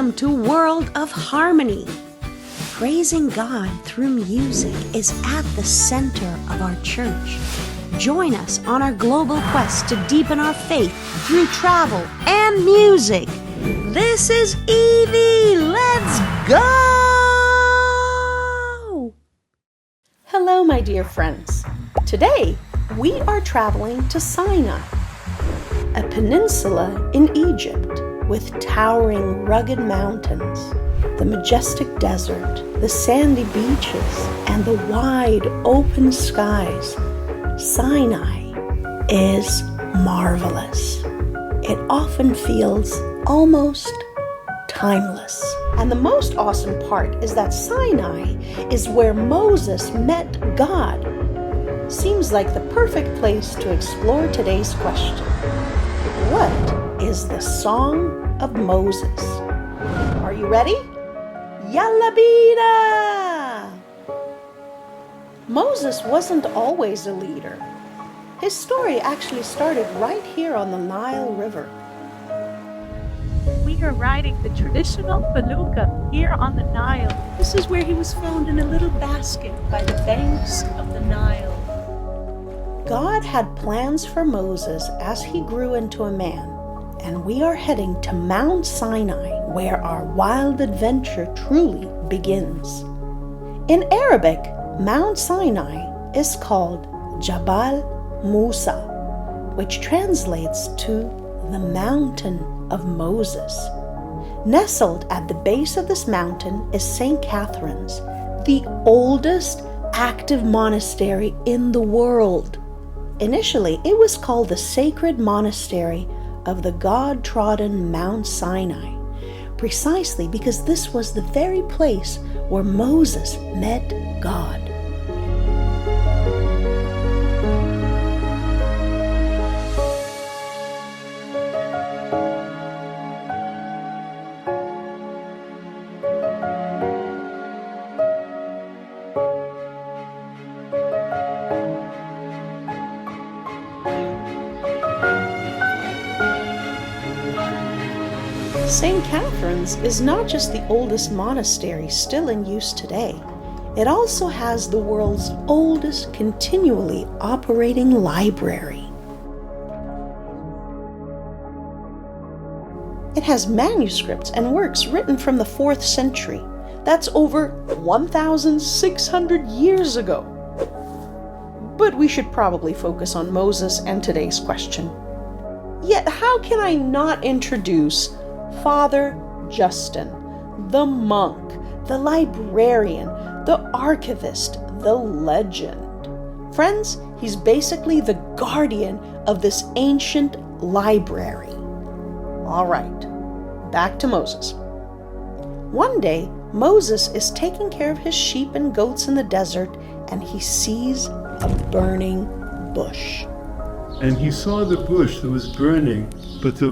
Welcome to World of Harmony. Praising God through music is at the center of our church. Join us on our global quest to deepen our faith through travel and music. This is Evie. Let's go! Hello, my dear friends. Today, we are traveling to Sinai, a peninsula in Egypt with towering rugged mountains, the majestic desert, the sandy beaches, and the wide open skies. Sinai is marvelous. It often feels almost timeless. And the most awesome part is that Sinai is where Moses met God. Seems like the perfect place to explore today's question. What is the Song of Moses? Are you ready? Yalla bina! Moses wasn't always a leader. His story actually started right here on the Nile River. We are riding the traditional felucca here on the Nile. This is where he was found in a little basket by the banks of the Nile. God had plans for Moses as he grew into a man, and we are heading to Mount Sinai, where our wild adventure truly begins. In Arabic, Mount Sinai is called Jabal Musa, which translates to the Mountain of Moses. Nestled at the base of this mountain is St. Catherine's, the oldest active monastery in the world. Initially, it was called the Sacred Monastery of the God-trodden Mount Sinai, precisely because this was the very place where Moses met God. St. Catherine's is not just the oldest monastery still in use today. It also has the world's oldest continually operating library. It has manuscripts and works written from the 4th century. That's over 1,600 years ago. But we should probably focus on Moses and today's question. Yet how can I not introduce Father Justin, the monk, the librarian, the archivist, the legend? Friends, he's basically the guardian of this ancient library. All right, back to Moses. One day, Moses is taking care of his sheep and goats in the desert, and he sees a burning bush. And he saw the bush that was burning, but the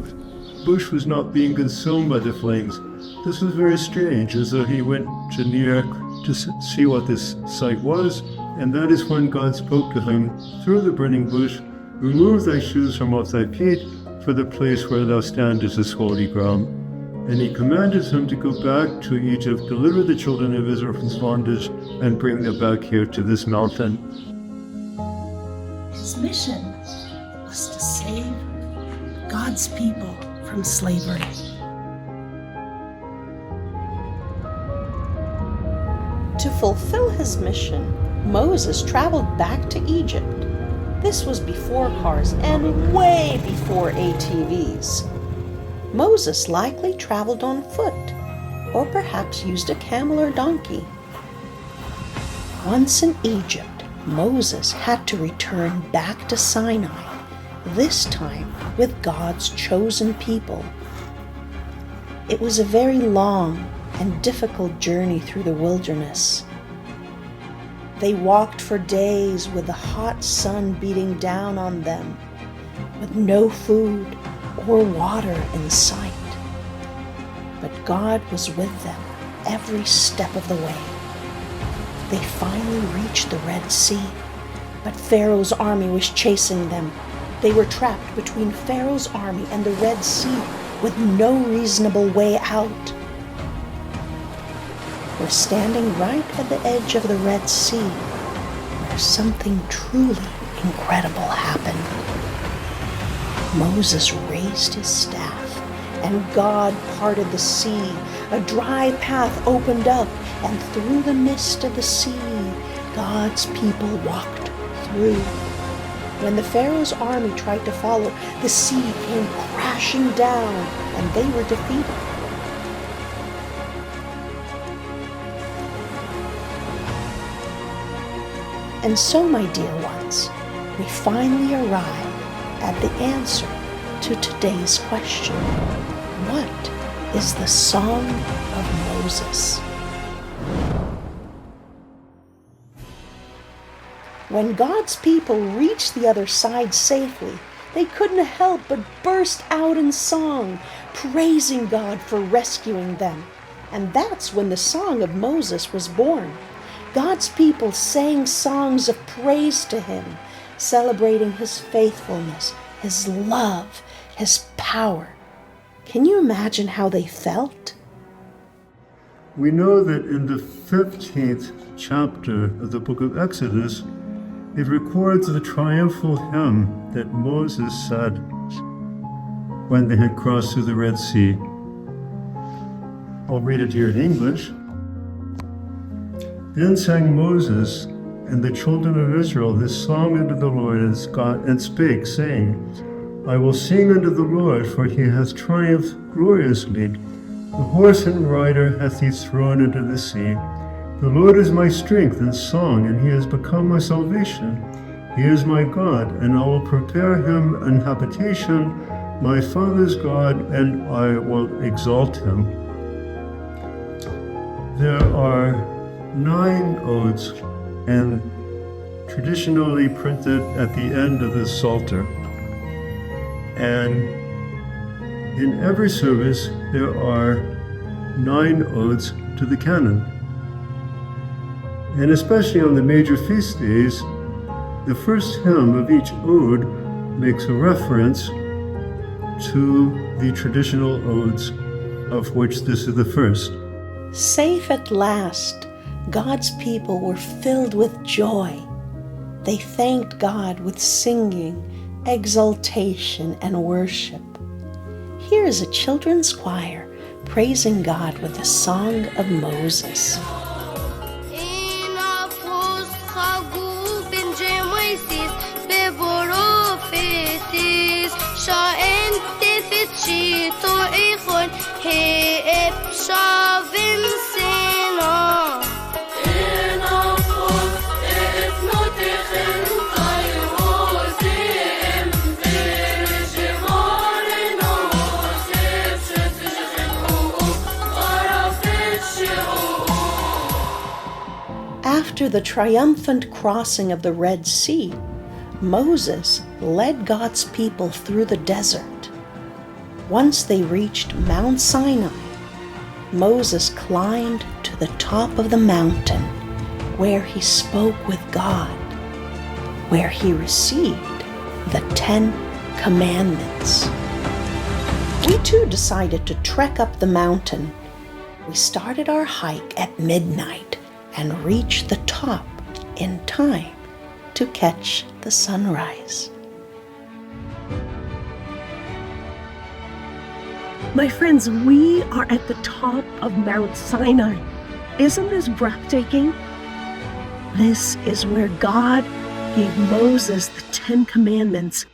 bush was not being consumed by the flames. This was very strange, and so he went to near to see what this sight was, and that is when God spoke to him through the burning bush, "Remove thy shoes from off thy feet, for the place where thou standest is holy ground." And he commanded him to go back to Egypt, deliver the children of Israel from bondage, and bring them back here to this mountain. His mission was to save God's people from slavery. To fulfill his mission, Moses traveled back to Egypt. This was before cars and way before ATVs. Moses likely traveled on foot, or perhaps used a camel or donkey. Once in Egypt, Moses had to return back to Sinai, this time with God's chosen people. It was a very long and difficult journey through the wilderness. They walked for days with the hot sun beating down on them, with no food or water in sight. But God was with them every step of the way. They finally reached the Red Sea, but Pharaoh's army was chasing them. They were trapped between Pharaoh's army and the Red Sea with no reasonable way out. We're standing right at the edge of the Red Sea, where something truly incredible happened. Moses raised his staff, and God parted the sea. A dry path opened up, and through the mist of the sea, God's people walked through. When the Pharaoh's army tried to follow, the sea came crashing down, and they were defeated. And so, my dear ones, we finally arrive at the answer to today's question. What is the Song of Moses? When God's people reached the other side safely, they couldn't help but burst out in song, praising God for rescuing them. And that's when the Song of Moses was born. God's people sang songs of praise to him, celebrating his faithfulness, his love, his power. Can you imagine how they felt? We know that in the 15th chapter of the book of Exodus, it records the triumphal hymn that Moses said when they had crossed through the Red Sea. I'll read it here in English. Then sang Moses and the children of Israel this song unto the Lord as God, and spake, saying, I will sing unto the Lord, for he hath triumphed gloriously. The horse and rider hath he thrown into the sea. The Lord is my strength and song, and he has become my salvation. He is my God, and I will prepare him an habitation, my father's God, and I will exalt him. There are 9 odes, and traditionally printed at the end of the Psalter. And in every service, there are 9 odes to the canon. And especially on the major feast days, the first hymn of each ode makes a reference to the traditional odes, of which this is the first. Safe at last, God's people were filled with joy. They thanked God with singing, exaltation, and worship. Here is a children's choir praising God with the Song of Moses. After the triumphant crossing of the Red Sea, Moses led God's people through the desert. Once they reached Mount Sinai, Moses climbed to the top of the mountain where he spoke with God, where he received the 10 Commandments. We too decided to trek up the mountain. We started our hike at midnight and reached the top in time to catch the sunrise. My friends, we are at the top of Mount Sinai. Isn't this breathtaking? This is where God gave Moses the 10 Commandments.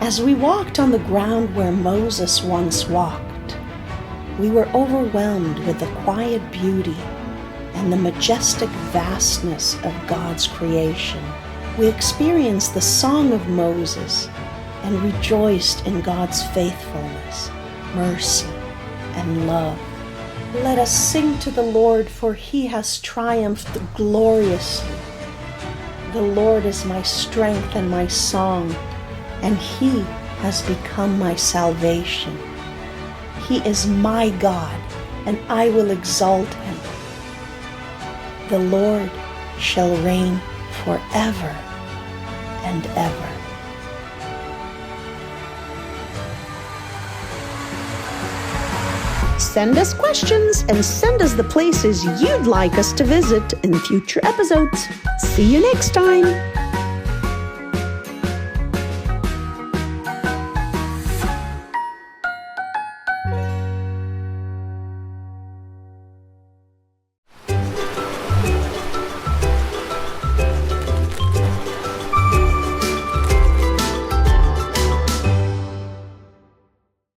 As we walked on the ground where Moses once walked, we were overwhelmed with the quiet beauty and the majestic vastness of God's creation. We experienced the Song of Moses and rejoiced in God's faithfulness, mercy, and love. Let us sing to the Lord, for he has triumphed gloriously. The Lord is my strength and my song, and he has become my salvation. He is my God, and I will exalt him. The Lord shall reign forever and ever. Send us questions and send us the places you'd like us to visit in future episodes. See you next time!